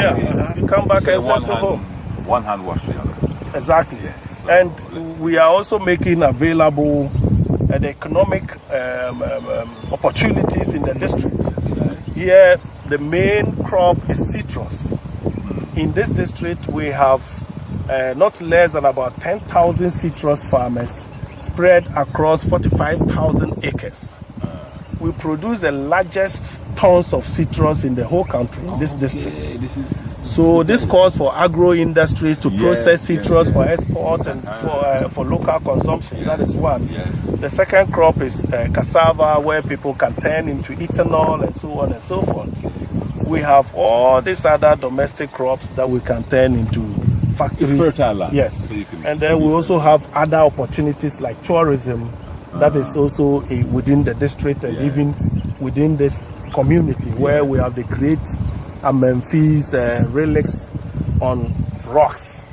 Yeah, you come back and settle home. One hand wash. Exactly. Yeah, so and we are also making available the economic opportunities in the district. Here, the main crop is citrus. In this district, we have not less than about 10,000 citrus farmers spread across 45,000 acres. We produce the largest tons of citrus in the whole country, in this district. So this calls for agro industries to process citrus for export and for local consumption. That is one. The second crop is cassava, where people can turn into ethanol and so on and so forth. We have all these other domestic crops that we can turn into factories. It's fertile land. Yes. So and then we also have other opportunities like tourism that is also within the district and even within this community where we have the great Memphis relics on rocks.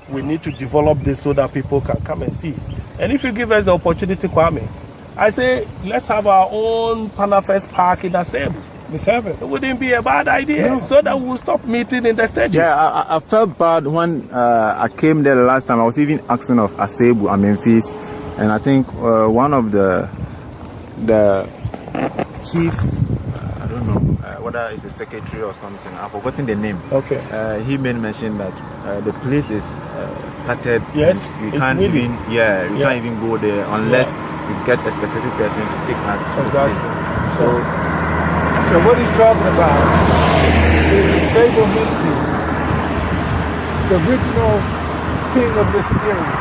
We need to develop this so that people can come and see. And if you give us the opportunity, Kwame, I say let's have our own Panafest Park in Asebu. Let's have it. It wouldn't be a bad idea, so that we'll stop meeting in the stadium. Yeah, I felt bad when I came there the last time. I was even asking of Asebu and Memphis, and I think one of the chiefs, I don't know whether it's a secretary or something, I've forgotten the name. Okay. He made mention that the place is started. Yes, we can't even can't even go there unless we get a specific person to take us to the place. So what he's talking about is the stable history, the original king of this area,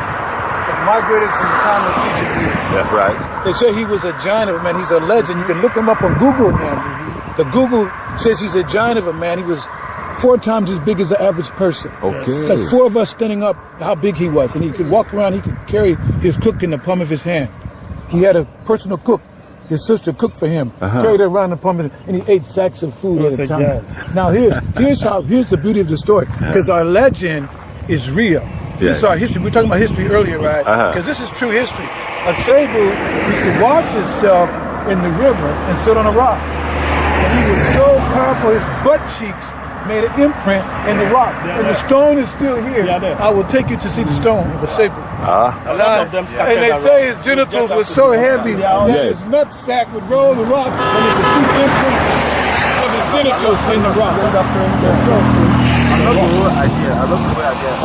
that migrated from the time of Egypt. That's right. They say he was a giant of a man. He's a legend. You can look him up on Google. The Google says he's a giant of a man. He was 4 times as big as the average person. Okay. Like 4 of us standing up, how big he was. And he could walk around, he could carry his cook in the palm of his hand. He had a personal cook. His sister cooked for him, carried her around the palm of his hand, and he ate sacks of food at a time. Now here's the beauty of the story, because our legend is real. This is our history. We were talking about history earlier, right? Because this is true history. Asebu used to wash himself in the river and sit on a rock. And he was so powerful, his butt cheeks made an imprint in the rock. And the stone is still here. I will take you to see the stone of Asebu. A lot of them and they say his genitals were so heavy that his nutsack would roll the rock and you could see the imprint of his genitals in the rock.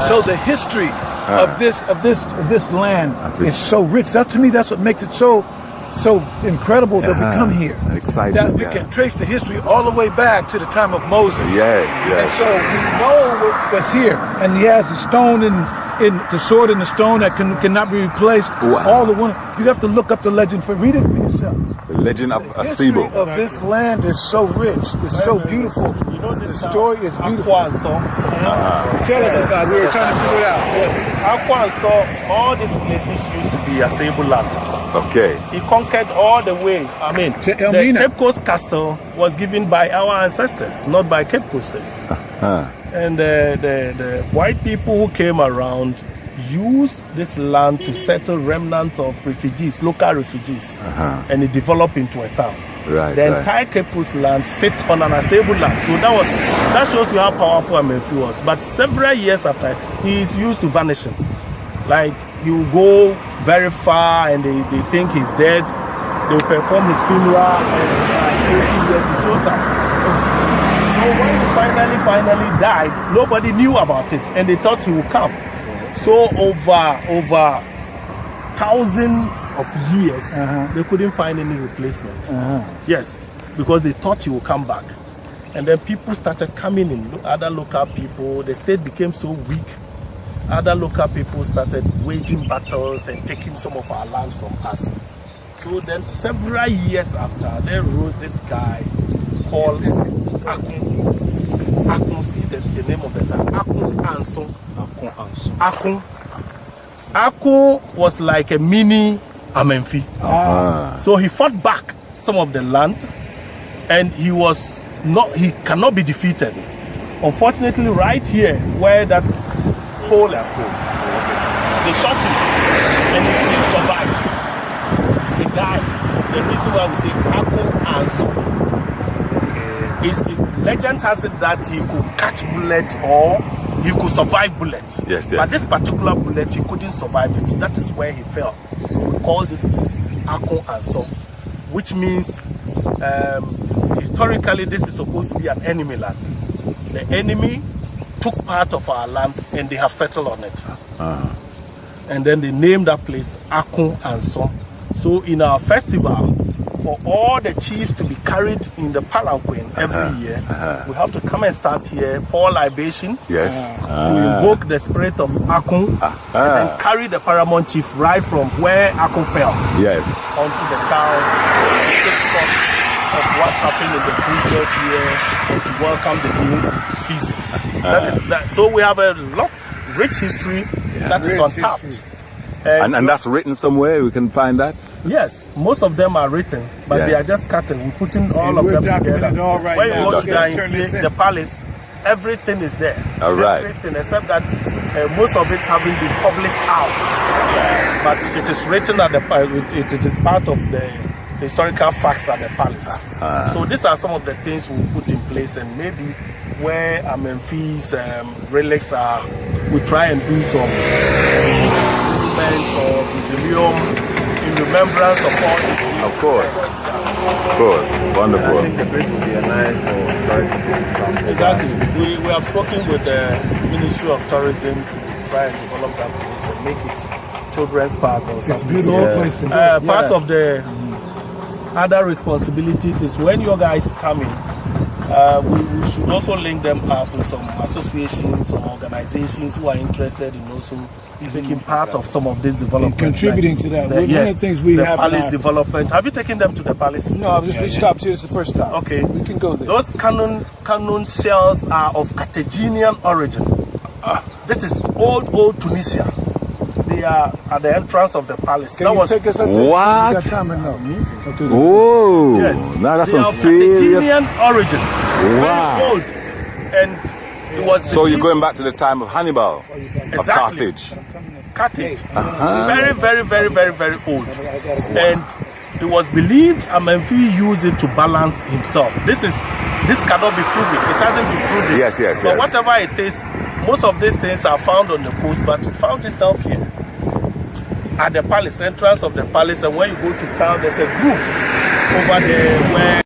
So the history of this land is so rich. That to me, that's what makes it so incredible that we come here. Exciting. That we can trace the history all the way back to the time of Moses. And so we know what's here. And he has the stone in the sword and the stone that cannot be replaced. All the one you have to look up the legend read it for yourself. The legend of The history Asebu. of this land is so rich. It's so beautiful. The story is beautiful. Tell us about it. We were trying to figure it out. Akwanso, all these places used to be Asebu land. Okay. He conquered all the way. I mean, To the Elmina. Cape Coast Castle was given by our ancestors, not by Cape Coasters. And the white people who came around used this land to settle remnants of refugees, local refugees, and it developed into a town. The entire Cape Coast land sits on an Asebu land. So that shows you how powerful Amenfi was. But several years after, he is used to vanishing. Like, he will go very far and they think he's dead. They will perform his funeral and 80 years he shows up. So when he finally died, nobody knew about it and they thought he would come. So over thousands of years, they couldn't find any replacement. Yes, because they thought he would come back. And then people started coming in, other local people. The state became so weak. Other local people started waging battles and taking some of our lands from us. So then several years after, there rose this guy called Akun. Akun, see the name of the town. Akun Anson. Akun. Akun was like a mini Amenfi. So he fought back some of the land and he cannot be defeated. Unfortunately, right here where that hole is, they shot him and he still survived. He died. The reason why we say Akun Anson. legend has it that he could catch bullet or he could survive bullet. Yes, yes. But this particular bullet, he couldn't survive it. That is where he fell. So we call this place Akon and Som, which means historically this is supposed to be an enemy land. The enemy took part of our land and they have settled on it. And then they named that place Akon and Som. So in our festival, for all the chiefs to be carried in the palanquin every year, we have to come and start here, pour libation, Yes. to invoke the spirit of Akon, and then carry the paramount chief right from where Akon fell Yes. onto the town, take stock of what happened in the previous year, and to welcome the new season. So we have a rich history that is untapped. And that's written somewhere. We can find that. Yes, most of them are written, but they are just scattered. We're putting all of them together. All right when you now. go to the palace, everything is there. All right. Everything except that most of it haven't been published out. But it is written at the it is part of the historical facts at the palace. So these are some of the things we put in place, and maybe where Amenfi's relics are, we try and do some or museum in remembrance of all. Of course. Wonderful. I think the place would be a nice for tourists to come. Exactly. We have spoken with the Ministry of Tourism to try and develop that place and make it children's park or something. It's a beautiful place to go. Part of the other responsibilities is when you guys come in, we should also link them up with some associations or organizations who are interested in also taking part of some of this development. Contributing to that. One of the things we the have palace development. Have you taken them to the palace? No, we stopped here. It's the first time. Okay. We can go there. Those cannon shells are of Carthaginian origin. This is old Tunisia. They are at the entrance of the palace. Can you take us up there? What? You got time or no? Okay. Oh, Yes. now that's They are some of serious. Carthaginian origin. Wow. Very old. And it was So you're going back to the time of Hannibal, of Exactly. Carthage. Carthage. Very, very, very, very, very old. And it was believed Amenfi used it to balance himself. This cannot be proven. It hasn't been proven. Yes, yes, But yes. whatever it is, most of these things are found on the coast, but it found itself here at the palace, entrance of the palace. And when you go to town, there's a roof over there where